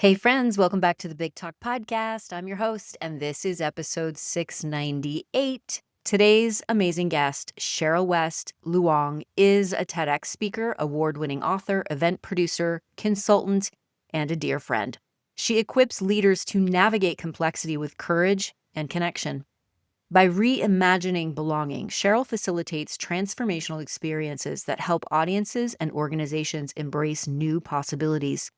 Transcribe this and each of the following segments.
Hey, friends, welcome back to the Big Talk Podcast. I'm your host, and this is episode 698. Today's amazing guest, Sharyl West Loeung, is a TEDx speaker, award-winning author, event producer, consultant, and a dear friend. She equips leaders to navigate complexity with courage and connection. By reimagining belonging, Sharyl facilitates transformational experiences that help audiences and organizations embrace new possibilities.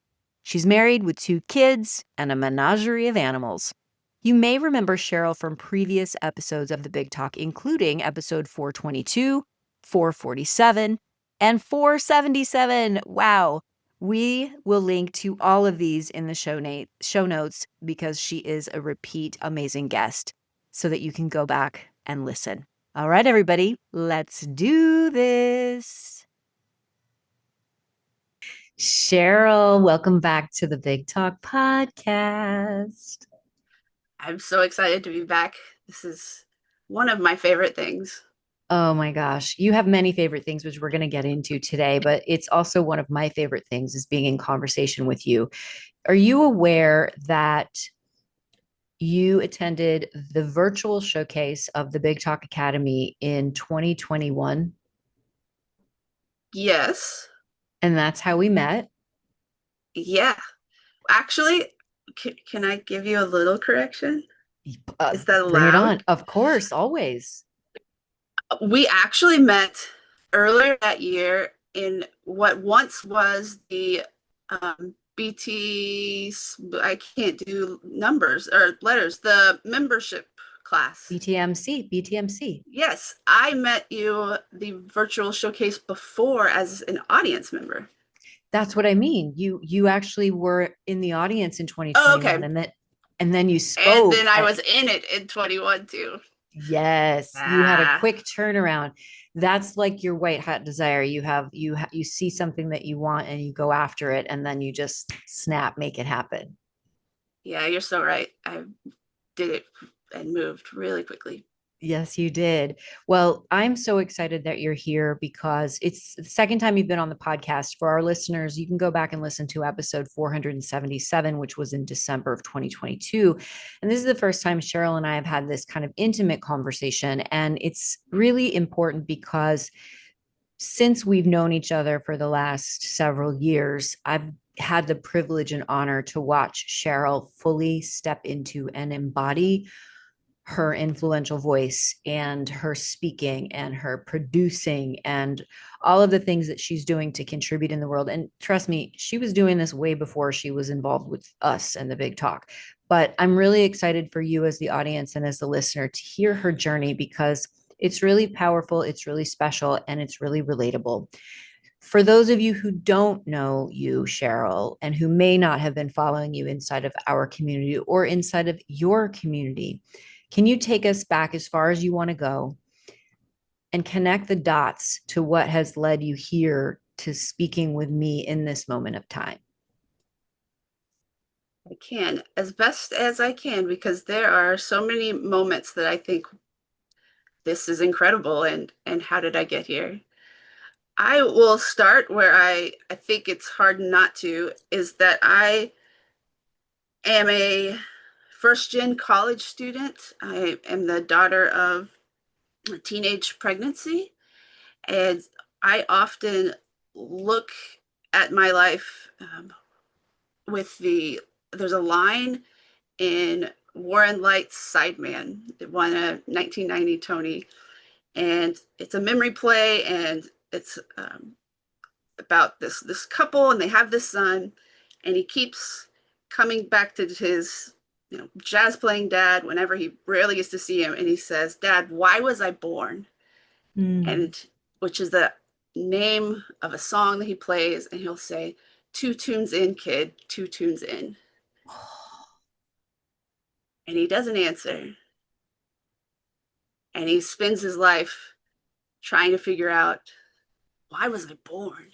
She's married with 2 kids and a menagerie of animals. You may remember Sharyl from previous episodes of The Big Talk, including episode 422, 447, and 477. Wow. We will link to all of these in the show notes because she is a repeat amazing guest so that you can go back and listen. All right, everybody, let's do this. Sharyl, welcome back to the Big Talk Podcast. I'm so excited to be back. This is one of my favorite things. Oh my gosh, you have many favorite things, which we're going to get into today, but it's also one of my favorite things is being in conversation with you. Are you aware that you attended the virtual showcase of the Big Talk Academy in 2021? Yes. And that's how we met. Yeah. Actually, can I give you a little correction? Is that Bring it allowed? on. Of course, always. We actually met earlier that year in what once was the BT, I can't do numbers or letters, the membership class. BTMC. Yes, I met you the virtual showcase before as an audience member. That's what I mean. You actually were in the audience in Oh, 2021 okay. and then you And spoke then I at, was in it in 21 too. yes, you had a Ah, quick turnaround. That's like your white hat desire. You see something that you want and you go after it and then you just snap, make it happen. yeah, you're so right. I did it and moved really quickly. Yes, you did. Well, I'm so excited that you're here because it's the second time you've been on the podcast. For our listeners, you can go back and listen to episode 477, which was in December of 2022. And this is the first time Sharyl and I have had this kind of intimate conversation. And it's really important because since we've known each other for the last several years, I've had the privilege and honor to watch Sharyl fully step into and embody her influential voice and her speaking and her producing and all of the things that she's doing to contribute in the world. And trust me, she was doing this way before she was involved with us and the Big Talk. But I'm really excited for you as the audience and as the listener to hear her journey because it's really powerful, it's really special, and it's really relatable. For those of you who don't know you, Sharyl, and who may not have been following you inside of our community or inside of your community, can you take us back as far as you want to go and connect the dots to what has led you here to speaking with me in this moment of time? I can as best as I can because there are so many moments that I think this is incredible and how did I get here? I will start where I think it's hard not to is that I am a first gen college student. I am the daughter of a teenage pregnancy. And I often look at my life with there's a line in Warren Light's Sideman. It won a 1990 Tony. And it's a memory play. And it's about this couple and they have this son. And he keeps coming back to his jazz playing dad whenever he rarely gets to see him. And he says, Dad, why was I born? Mm. And which is the name of a song that he plays, and he'll say, 2 tunes in, kid, 2 tunes in. And he doesn't answer. And he spends his life trying to figure out why was I born?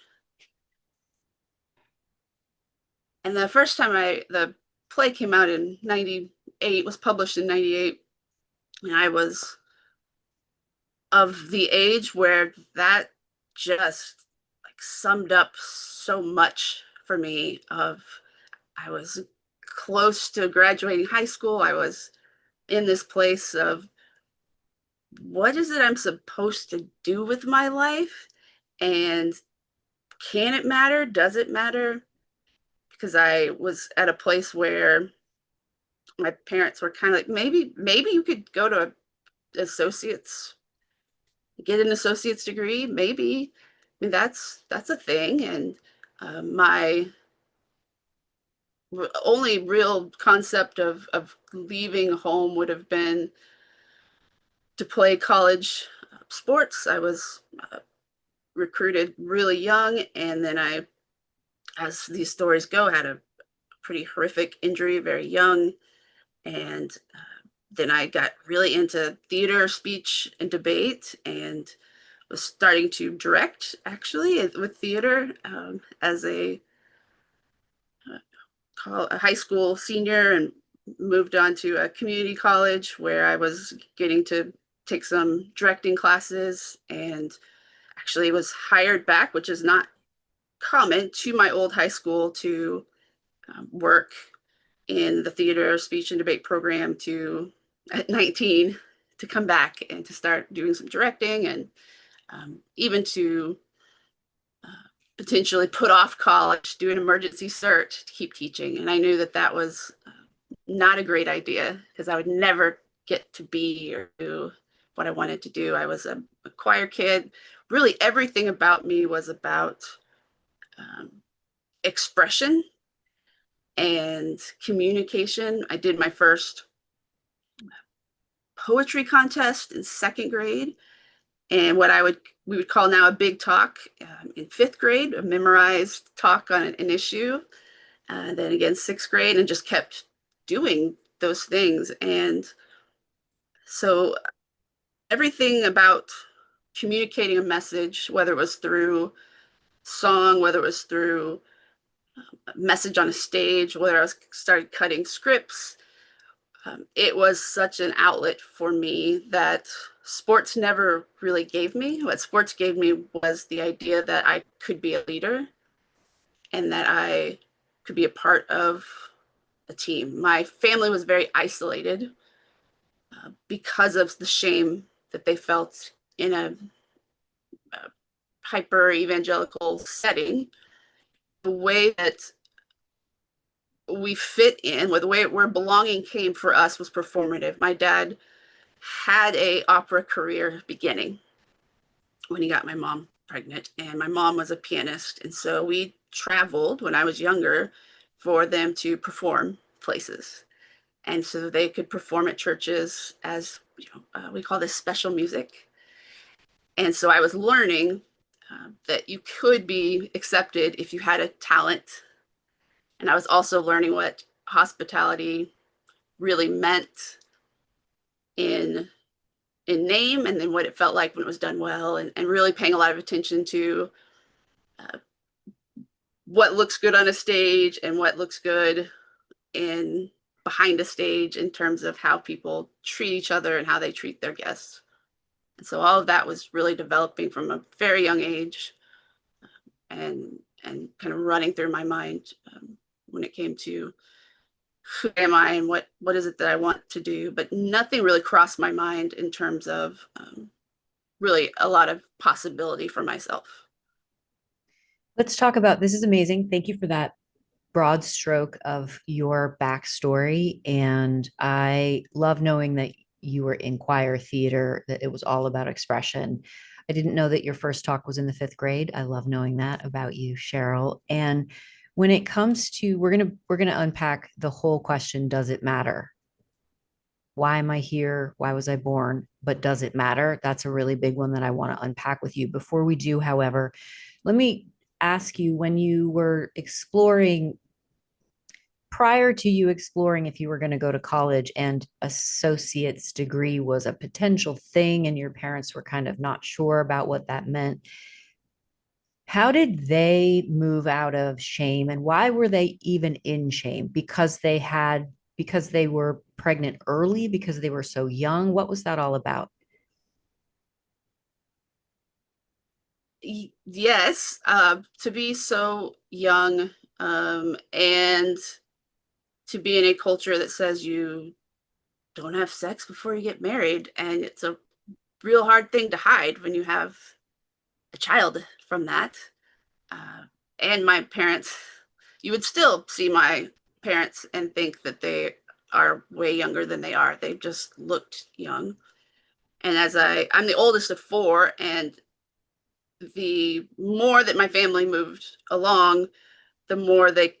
And the first time the play came out in 98, was published in 98, and I was of the age where that just like summed up so much for me of I was close to graduating high school, I was in this place of what is it I'm supposed to do with my life? And can it matter? Does it matter? Because I was at a place where my parents were kind of like, maybe you could go to associates, get an associate's degree, maybe. I mean, that's a thing. And my only real concept of leaving home would have been to play college sports. I was recruited really young, and then I, as these stories go, had a pretty horrific injury very young, and then I got really into theater, speech, and debate, and was starting to direct actually with theater as a high school senior, and moved on to a community college where I was getting to take some directing classes, and actually was hired back, which is not common, to my old high school to work in the theater, speech, and debate program to at 19 to come back and to start doing some directing, and even to potentially put off college, do an emergency cert to keep teaching. And I knew that that was not a great idea because I would never get to be or do what I wanted to do. I was a choir kid. Really, everything about me was about um, expression and communication. I did my first poetry contest in second grade, and what we would call now a big talk in fifth grade, a memorized talk on an issue, and then again sixth grade, and just kept doing those things. And so everything about communicating a message, whether it was through song, whether it was through a message on a stage, whether I was started cutting scripts, it was such an outlet for me that sports never really gave me. What sports gave me was the idea that I could be a leader and that I could be a part of a team. My family was very isolated because of the shame that they felt in a hyper evangelical setting. The way that we fit in, or the way where belonging came for us, was performative. My dad had a opera career beginning when he got my mom pregnant, and my mom was a pianist, and so we traveled when I was younger for them to perform places, and so they could perform at churches as we call this special music. And so I was learning that you could be accepted if you had a talent, and I was also learning what hospitality really meant in name, and then what it felt like when it was done well, and really paying a lot of attention to uh, what looks good on a stage and what looks good in behind a stage in terms of how people treat each other and how they treat their guests. And so all of that was really developing from a very young age, and kind of running through my mind when it came to who am I and what is it that I want to do. But nothing really crossed my mind in terms of really a lot of possibility for myself. Let's talk about this. Is amazing. Thank you for that broad stroke of your backstory. And I love knowing that you were in choir theater, that it was all about expression. I didn't know that your first talk was in the fifth grade. I love knowing that about you, Sharyl. And when it comes to, we're gonna unpack the whole question, does it matter? Why am I here? Why was I born? But does it matter? That's a really big one that I want to unpack with you. Before we do, however, let me ask you, when you were exploring, prior to you exploring if you were going to go to college and associate's degree was a potential thing and your parents were kind of not sure about what that meant, how did they move out of shame, and why were they even in shame? Because they were pregnant early, because they were so young? What was that all about? Yes, to be so young, and to be in a culture that says you don't have sex before you get married. And it's a real hard thing to hide when you have a child from that. Uh, and my parents, you would still see my parents and think that they are way younger than they are. They just looked young. And I'm the oldest of four, and the more that my family moved along, the more they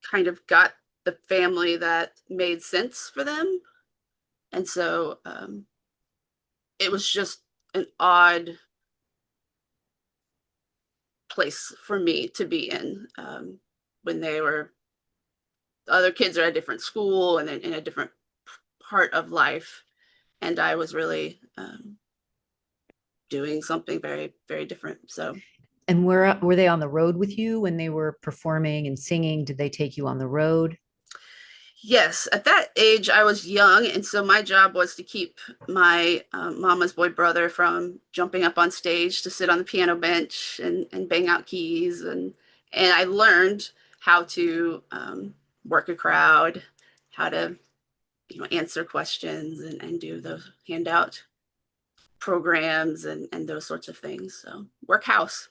kind of got the family that made sense for them. And so it was just an odd place for me to be in when they were other kids are at a different school and in a different part of life, and I was really doing something very very different. So And were they on the road with you when they were performing and singing? Did they take you on the road? yes, at that age I was young, and so my job was to keep my mama's boy brother from jumping up on stage to sit on the piano bench and bang out keys, and I learned how to work a crowd, how to answer questions and do those handout programs and those sorts of things. So work house.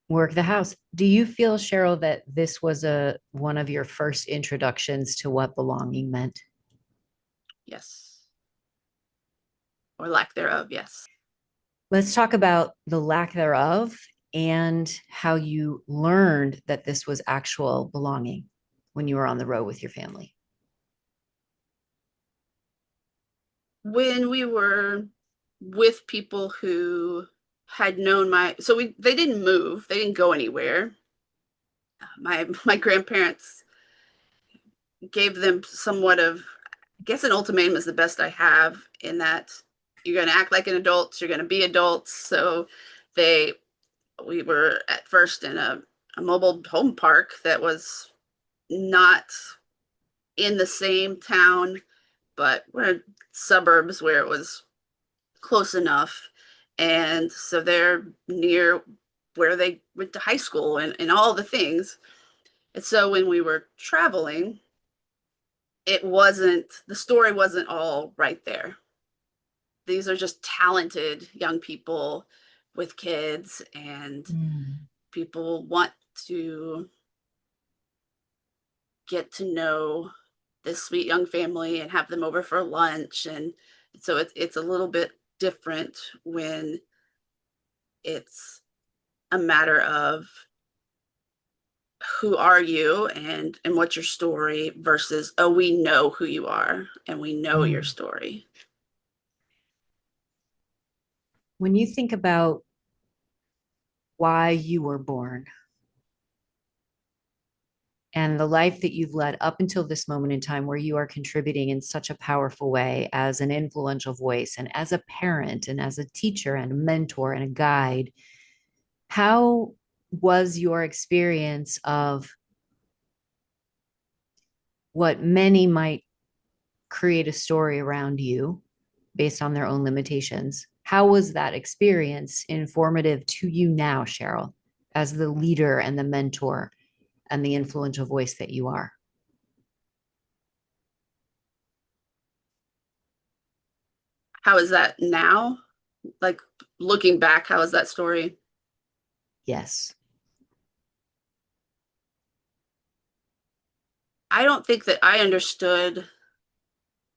Work the house. Do you feel, Cheryl, that this was a one of your first introductions to what belonging meant? Yes. Or lack thereof. Yes. Let's talk about the lack thereof and how you learned that this was actual belonging when you were on the road with your family. When we were with people who had known they didn't move, they didn't go anywhere. My grandparents gave them somewhat of, I guess, an ultimatum is the best I have, in that you're going to act like an adult, you're going to be adults. So they we were at first in a mobile home park that was not in the same town, but we're in suburbs where it was close enough. And so they're near where they went to high school and all the things. And so when we were traveling, the story wasn't all right there. These are just talented young people with kids, and Mm. people want to get to know this sweet young family and have them over for lunch. And so it's a little bit different when it's a matter of who are you and what's your story versus, oh, we know who you are and we know your Mm. story. When you think about why you were born and the life that you've led up until this moment in time where you are contributing in such a powerful way as an influential voice and as a parent and as a teacher and a mentor and a guide, how was your experience of what many might create a story around you based on their own limitations? How was that experience informative to you now, Cheryl, as the leader and the mentor and the influential voice that you are? How is that now? Like, looking back, how is that story? Yes. I don't think that I understood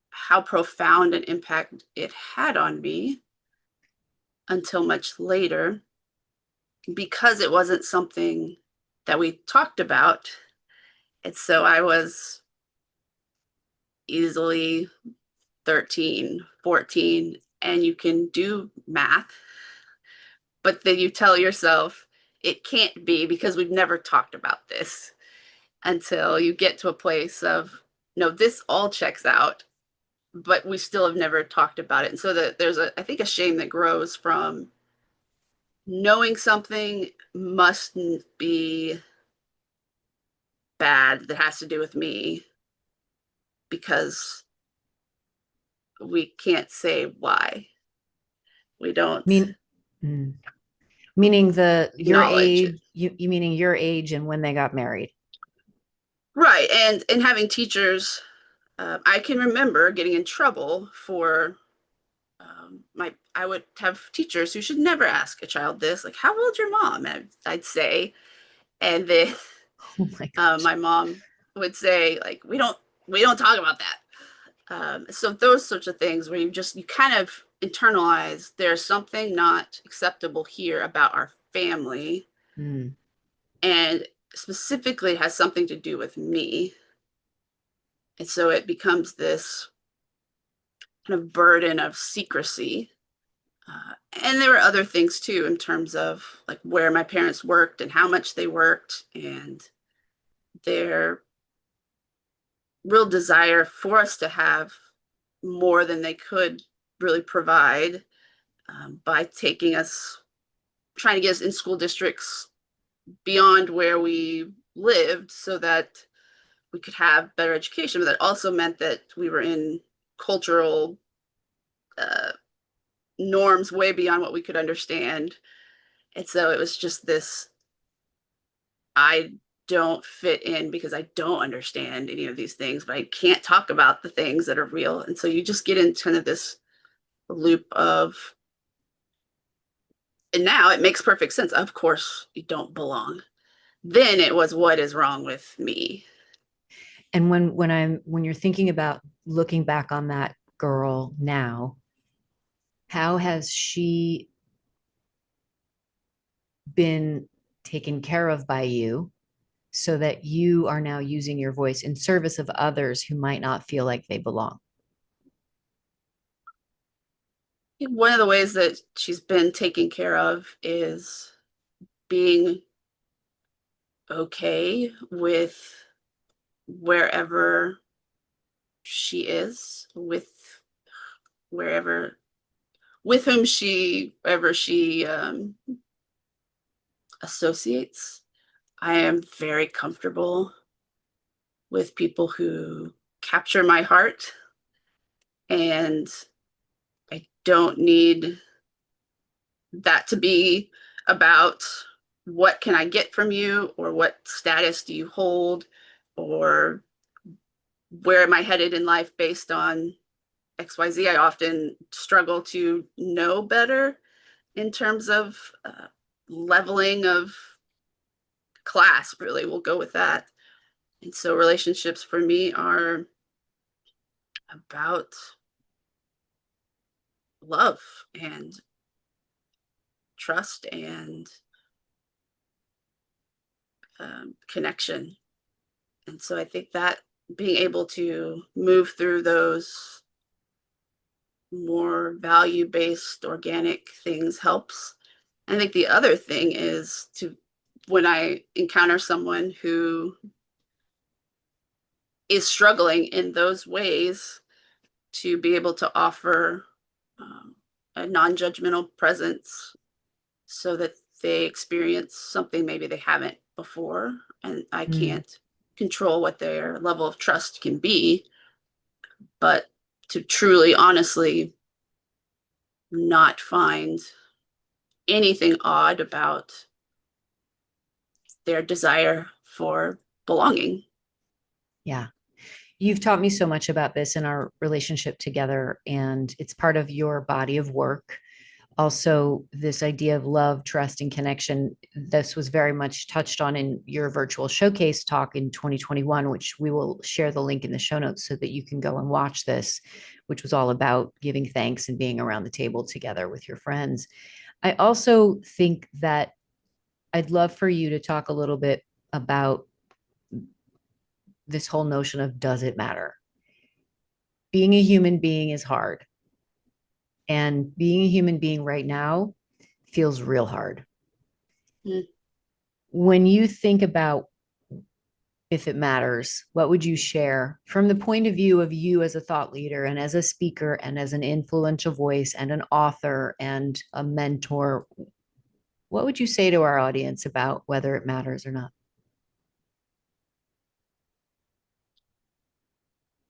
how profound an impact it had on me until much later, because it wasn't something that we talked about. And so I was easily 13, 14, and you can do math, but then you tell yourself it can't be because we've never talked about this, until you get to a place of, no, this all checks out, but we still have never talked about it. And so that there's I think, a shame that grows from knowing something mustn't be bad that has to do with me, because we can't say why. We don't Mean, mm, meaning the your acknowledge it. age, you meaning your age and when they got married. Right. And having teachers, I can remember getting in trouble for my. I would have teachers who should never ask a child this, like, "How old's your mom?" And I'd say, and then Oh my gosh. my mom would say, like, we don't talk about that. So those sorts of things where you kind of internalize there's something not acceptable here about our family, Mm, and specifically it has something to do with me. And so it becomes this kind of burden of secrecy. And there were other things too, in terms of like where my parents worked and how much they worked, and their real desire for us to have more than they could really provide, by taking us, trying to get us in school districts beyond where we lived so that we could have better education. But that also meant that we were in cultural uh, norms way beyond what we could understand. And so it was just this, I don't fit in because I don't understand any of these things, but I can't talk about the things that are real. And so you just get into kind of this loop of, and now it makes perfect sense. Of course, you don't belong. Then it was, what is wrong with me? and when you're thinking about looking back on that girl now, how has she been taken care of by you so that you are now using your voice in service of others who might not feel like they belong? One of the ways that she's been taken care of is being okay with wherever she is, with wherever, with whom she ever she associates. I am very comfortable with people who capture my heart, and I don't need that to be about what can I get from you, or what status do you hold, or where am I headed in life based on XYZ. I often struggle to know better in terms of leveling of class, really. We'll go with that. And so relationships for me are about love and trust and connection. And so I think that being able to move through those more value based organic things helps. I think the other thing is to, when I encounter someone who is struggling in those ways, to be able to offer a non judgmental presence so that they experience something maybe they haven't before. And I Mm, can't control what their level of trust can be, but to truly, honestly not find anything odd about their desire for belonging. yeah. You've taught me so much about this in our relationship together, and it's part of your body of work. Also, this idea of love, trust, and connection. This was very much touched on in your virtual showcase talk in 2021, which we will share the link in the show notes so that you can go and watch this, which was all about giving thanks and being around the table together with your friends. I also think that I'd love for you to talk a little bit about this whole notion of does it matter? Being a human being is hard, and being a human being right now feels real hard. Mm. When you think about if it matters, what would you share from the point of view of you as a thought leader and as a speaker and as an influential voice and an author and a mentor? What would you say to our audience about whether it matters or not?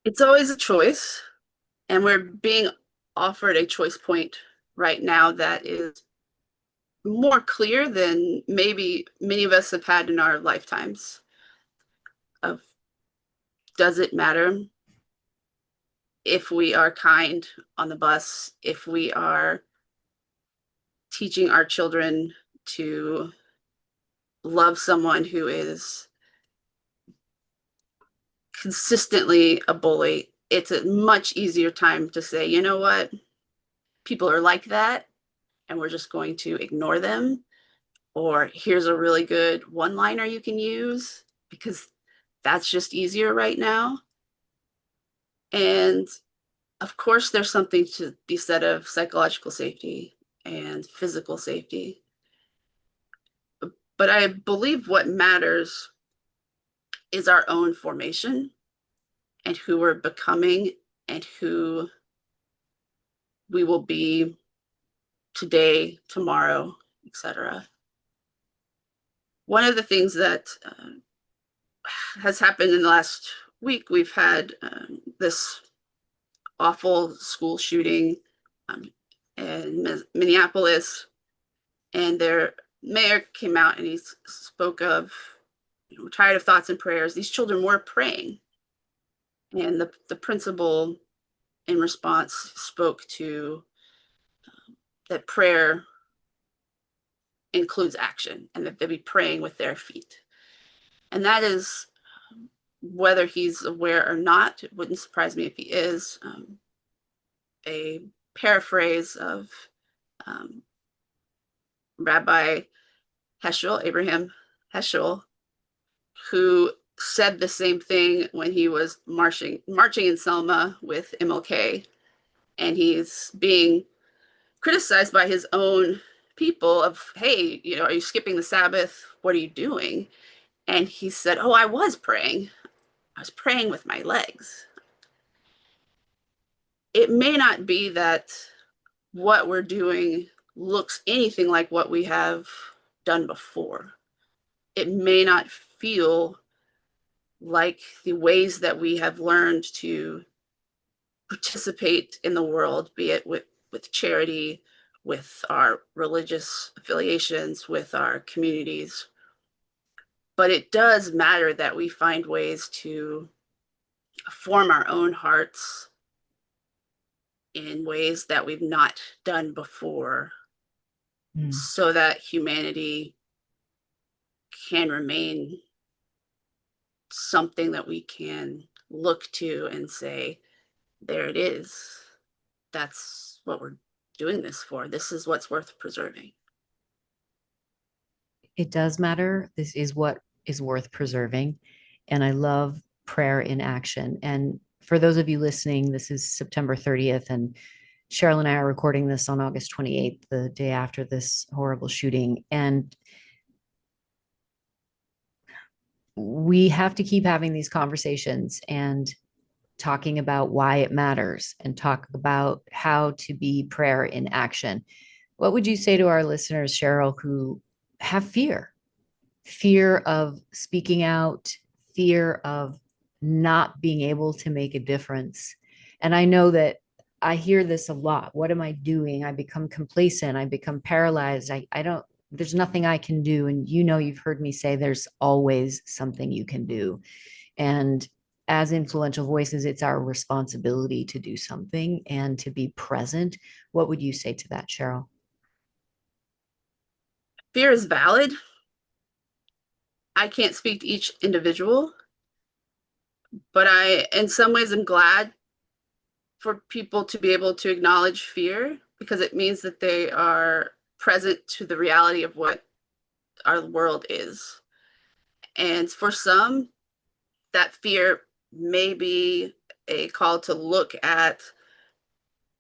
It's always a choice, and we're being offered a choice point right now that is more clear than maybe many of us have had in our lifetimes, of does it matter if we are kind on the bus, if we are teaching our children to love someone who is consistently a bully? It's a much easier time to say, you know what, people are like that, and we're just going to ignore them. Or here's a really good one liner you can use, because that's just easier right now. And of course, there's something to be said of psychological safety and physical safety. But I believe what matters is our own formation and who we're becoming and who we will be today, tomorrow, etc. One of the things that has happened in the last week, we've had this awful school shooting in Minneapolis, and their mayor came out and he spoke of, tired of thoughts and prayers. These children were praying, and the principal in response spoke to that prayer includes action and that they'll be praying with their feet. And that is, whether he's aware or not, it wouldn't surprise me if he is, a paraphrase of um, Rabbi Heschel, Abraham Heschel, who said the same thing when he was marching in Selma with MLK, and he's being criticized by his own people of, hey, are you skipping the Sabbath? What are you doing? And he said, oh, I was praying. I was praying with my legs. It may not be that what we're doing looks anything like what we have done before. It may not feel like the ways that we have learned to participate in the world, be it with charity, with our religious affiliations, with our communities. But it does matter that we find ways to form our own hearts in ways that we've not done before, so that humanity can remain something that we can look to and say, there it is. That's what we're doing this for. This is what's worth preserving. It does matter. This is what is worth preserving. And I love prayer in action. And for those of you listening, this is September 30th, and Sharyl and I are recording this on August 28th, the day after this horrible shooting. And we have to keep having these conversations and talking about why it matters and talk about how to be prayer in action. What would you say to our listeners, Sharyl, who have fear of speaking out, fear of not being able to make a difference? And I know that I hear this a lot. What am I doing? I become complacent. I become paralyzed. I don't, there's nothing I can do. And you've heard me say there's always something you can do. And as influential voices, it's our responsibility to do something and to be present. What would you say to that, Sharyl? Fear is valid. I can't speak to each individual, but in some ways, I'm glad for people to be able to acknowledge fear, because it means that they are present to the reality of what our world is. And for some, that fear may be a call to look at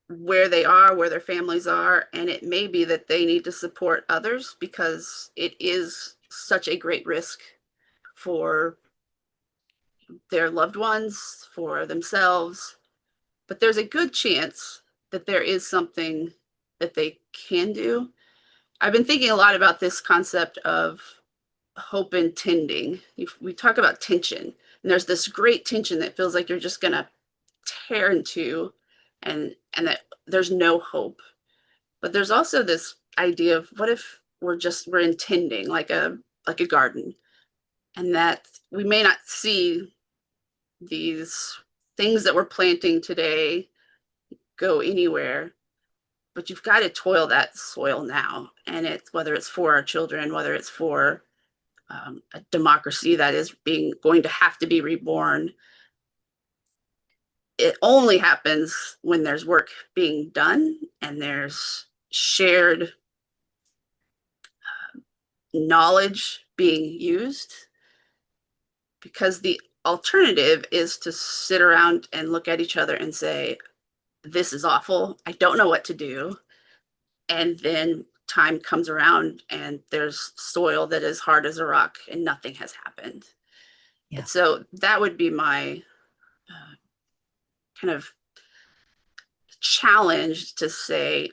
where they are, where their families are, and it may be that they need to support others because it is such a great risk for their loved ones, for themselves. But there's a good chance that there is something that they can do. I've been thinking a lot about this concept of hope and tending. We talk about tension, and there's this great tension that feels like you're just going to tear into, and that there's no hope. But there's also this idea of, what if we're intending like a garden, and that we may not see these things that we're planting today go anywhere, but you've got to toil that soil now. And it's whether it's for our children, whether it's for a democracy that is going to have to be reborn. It only happens when there's work being done and there's shared knowledge being used, because the alternative is to sit around and look at each other and say, this is awful, I don't know what to do. And then time comes around and there's soil that is hard as a rock and nothing has happened. Yeah. And so that would be my kind of challenge, to say,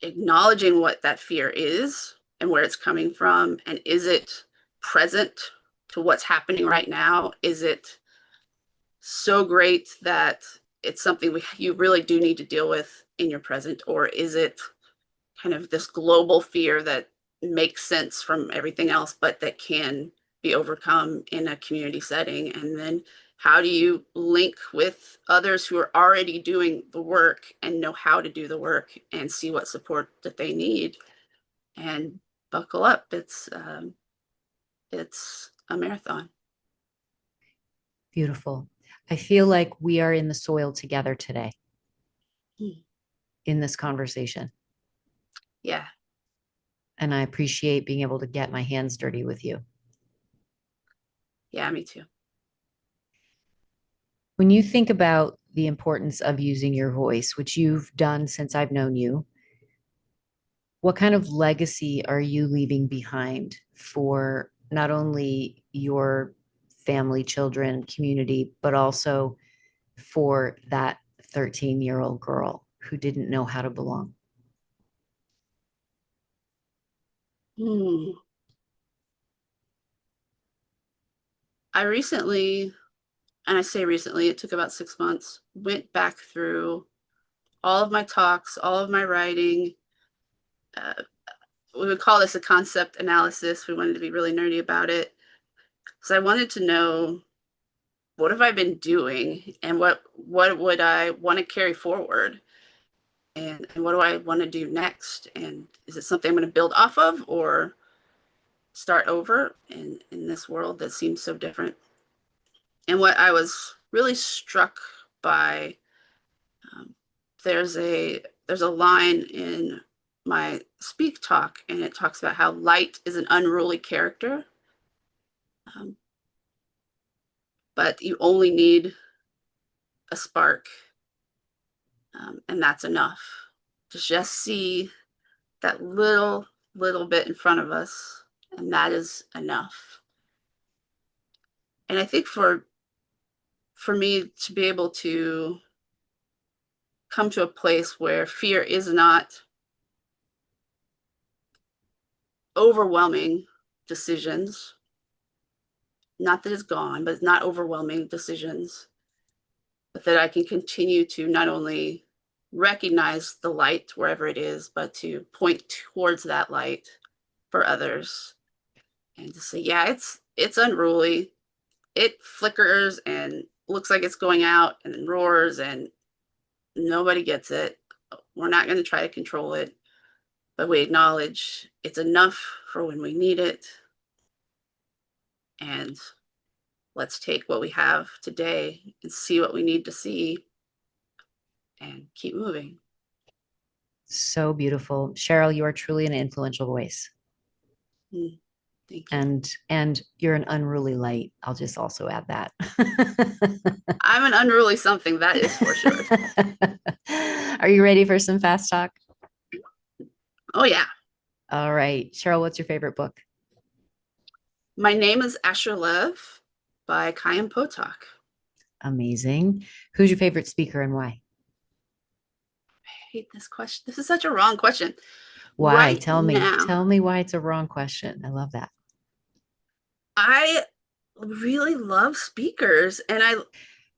acknowledging what that fear is and where it's coming from, and is it present to what's happening right now? Is it so great that it's something you really do need to deal with in your present, or is it kind of this global fear that makes sense from everything else, but that can be overcome in a community setting? And then how do you link with others who are already doing the work and know how to do the work and see what support that they need, and buckle up? It's a marathon. Beautiful. I feel like we are in the soil together today in this conversation. Yeah. And I appreciate being able to get my hands dirty with you. Yeah, me too. When you think about the importance of using your voice, which you've done since I've known you, what kind of legacy are you leaving behind for not only your family, children, community, but also for that 13-year-old girl who didn't know how to belong? Hmm. I recently, and I say recently, it took about 6 months, went back through all of my talks, all of my writing. Uh, we would call this a concept analysis. We wanted to be really nerdy about it. So I wanted to know, what have I been doing, and what would I want to carry forward, and what do I want to do next? And is it something I'm going to build off of or start over in this world that seems so different? And what I was really struck by, um, there's a line in my speak talk, and it talks about how light is an unruly character, um, but you only need a spark, and that's enough to just see that little bit in front of us, and that is enough. And I think for me to be able to come to a place where fear is not overwhelming decisions, not that it's gone, but it's not overwhelming decisions, but that I can continue to not only recognize the light wherever it is, but to point towards that light for others, and to say, yeah, it's unruly. It flickers and looks like it's going out and then roars, and nobody gets it. We're not going to try to control it, but we acknowledge it's enough for when we need it. And let's take what we have today and see what we need to see and keep moving. So beautiful. Sharyl, you are truly an influential voice. Thank you. And you're an unruly light. I'll just also add that. I'm an unruly something, that is for sure. Are you ready for some fast talk? Oh, yeah. All right. Sharyl, what's your favorite book? My Name is Asher Lev by Kayam Potok. Amazing. Who's your favorite speaker and why? I hate this question. This is such a wrong question. Why? Right Tell me. now, Tell me why it's a wrong question. I love that. I really love speakers, and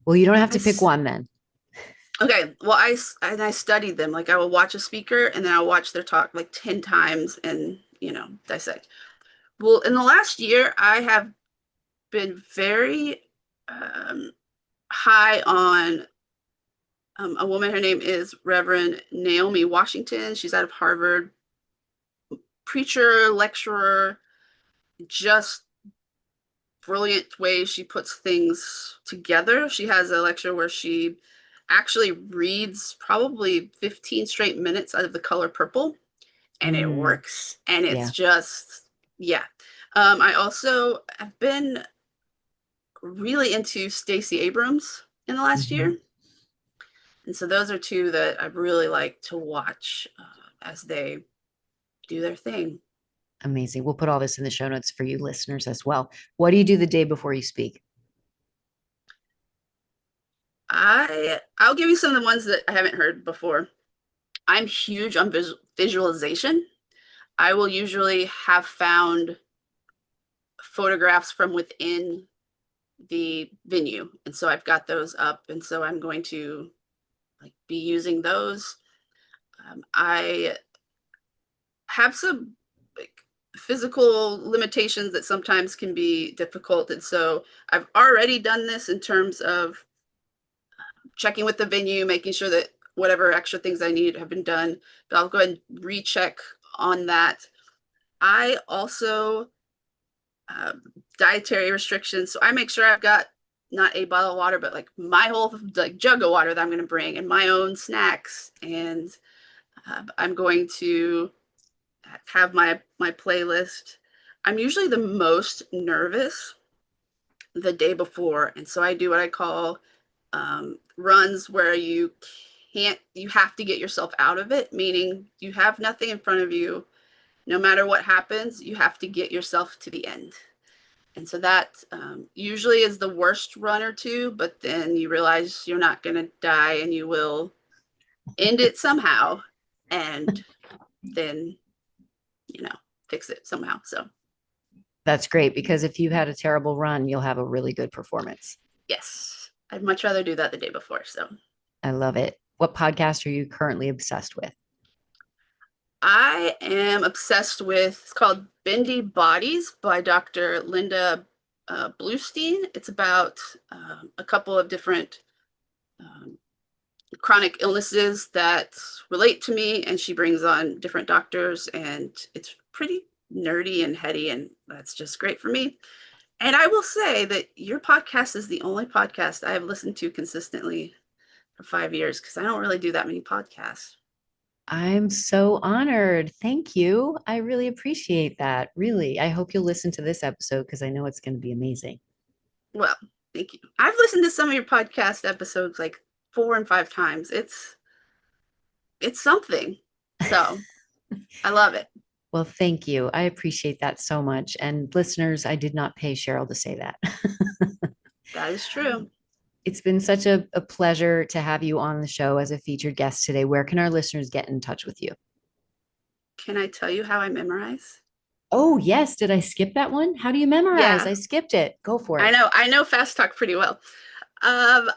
Well, you don't have I to pick one then. okay, well, I studied them. Like, I will watch a speaker and then I'll watch their talk like 10 times and, dissect. Well, in the last year, I have been very high on a woman. Her name is Reverend Naomi Washington. She's out of Harvard, preacher, lecturer, just brilliant way she puts things together. She has a lecture where she actually reads probably 15 straight minutes out of The Color Purple, and it Mm, works. And it's yeah. just, yeah. I also have been really into Stacey Abrams in the last Mhm. year. And so those are two that I really like to watch as they do their thing. Amazing. We'll put all this in the show notes for you listeners as well. What do you do the day before you speak? I'll give you some of the ones that I haven't heard before. I'm huge on visualization. I will usually have found photographs from within the venue, and so I've got those up, and so I'm going to like be using those. I have some like physical limitations that sometimes can be difficult, and so I've already done this in terms of checking with the venue, making sure that whatever extra things I need have been done. But I'll go ahead and recheck on that. I also uh, dietary restrictions, so I make sure I've got not a bottle of water, but like my whole like jug of water that I'm going to bring, and my own snacks, and I'm going to have my playlist. I'm usually the most nervous the day before, and so I do what I call runs where you have to get yourself out of it, meaning you have nothing in front of you. No matter what happens, you have to get yourself to the end. And so that usually is the worst run or two, but then you realize you're not going to die and you will end it somehow and then, you know, fix it somehow. So, That's great because if you had a terrible run, you'll have a really good performance. yes, I'd much rather do that the day before. So, I love it. What podcast are you currently obsessed with? I am obsessed with, it's called Bendy Bodies by Dr. Linda Bluestein. It's about a couple of different um, chronic illnesses that relate to me, and she brings on different doctors, and it's pretty nerdy and heady, and that's just great for me. And I will say that your podcast is the only podcast I have listened to consistently for 5 years because I don't really do that many podcasts. I'm so honored. Thank you. I really appreciate that. Really. I hope you'll listen to this episode because I know it's going to be amazing. Well, thank you. I've listened to some of your podcast episodes like 4 and 5 times. It's something. So I love it. Well, thank you. I appreciate that so much. And listeners, I did not pay Cheryl to say that. That is true. It's been such a pleasure to have you on the show as a featured guest today. Where can our listeners get in touch with you? Can I tell you how I memorize? Oh, yes. Did I skip that one? How do you memorize? Yeah, I skipped it. Go for I it. know. I know fast talk pretty well. Um,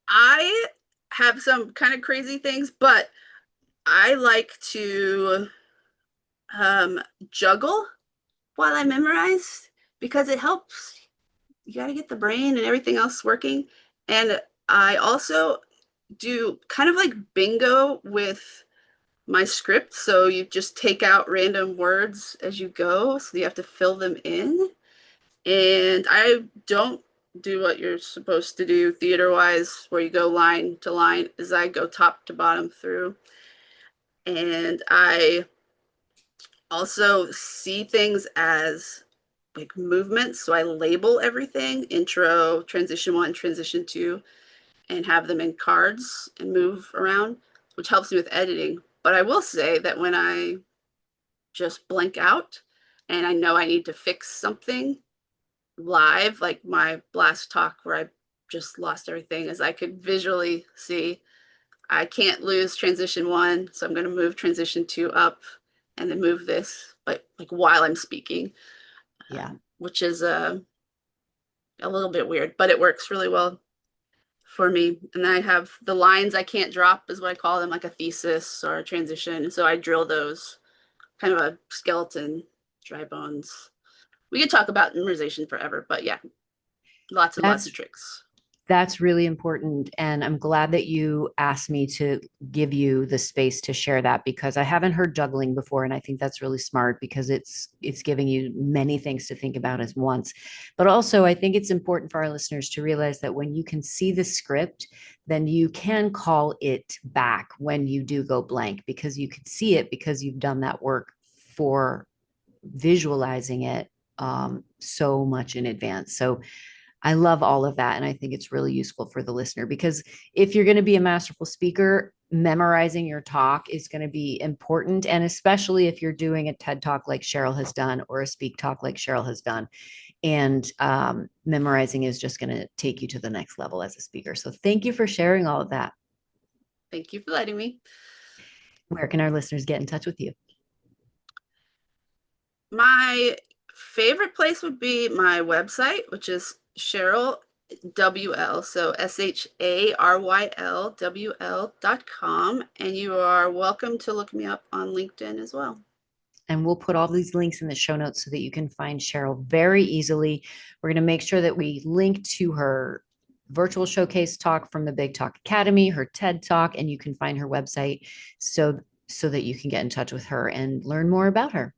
I have some kind of crazy things, but I like to um, juggle while I memorize because it helps. You got to get the brain and everything else working. And I also do kind of like bingo with my script. So you just take out random words as you go. So you have to fill them in. And I don't do what you're supposed to do theater wise, where you go line to line, as I go top to bottom through. And I also see things as like movements. So I label everything intro, transition one, transition two, and have them in cards and move around, which helps me with editing. But I will say that when I just blank out and I know I need to fix something live, like my blast talk where I just lost everything, as I could visually see I can't lose transition one, so I'm going to move transition two up and then move this, but like while I'm speaking, Yeah. which is a little bit weird, but it works really well for me. And then I have the lines I can't drop, is what I call them, like a thesis or a transition. And so I drill those, kind of a skeleton, dry bones. We could talk about memorization forever, but yeah, lots and lots of That's tricks. That's really important. And I'm glad that you asked me to give you the space to share that, because I haven't heard juggling before. And I think that's really smart, because it's giving you many things to think about as once. But also I think it's important for our listeners to realize that when you can see the script, then you can call it back when you do go blank, because you can see it, because you've done that work for visualizing it so much in advance. So I love all of that. And I think it's really useful for the listener, because if you're going to be a masterful speaker, memorizing your talk is going to be important. And especially if you're doing a TED talk like Sharyl has done, or a speak talk like Sharyl has done. And memorizing is just going to take you to the next level as a speaker. So thank you for sharing all of that. Thank you for letting me. Where can our listeners get in touch with you? My favorite place would be my website, which is Sharyl WL, so SHARYLWL.com. And you are welcome to look me up on LinkedIn as well. And we'll put all these links in the show notes so that you can find Sharyl very easily. We're going to make sure that we link to her virtual showcase talk from the Big Talk Academy, her TED talk, and you can find her website so that you can get in touch with her and learn more about her.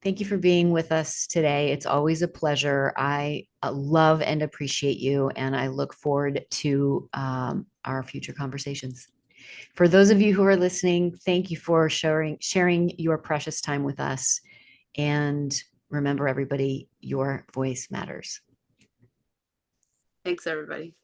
Thank you for being with us today. It's always a pleasure. I love and appreciate you, and I look forward to our future conversations. For those of you who are listening, thank you for sharing your precious time with us. And remember, everybody, your voice matters. Thanks, everybody.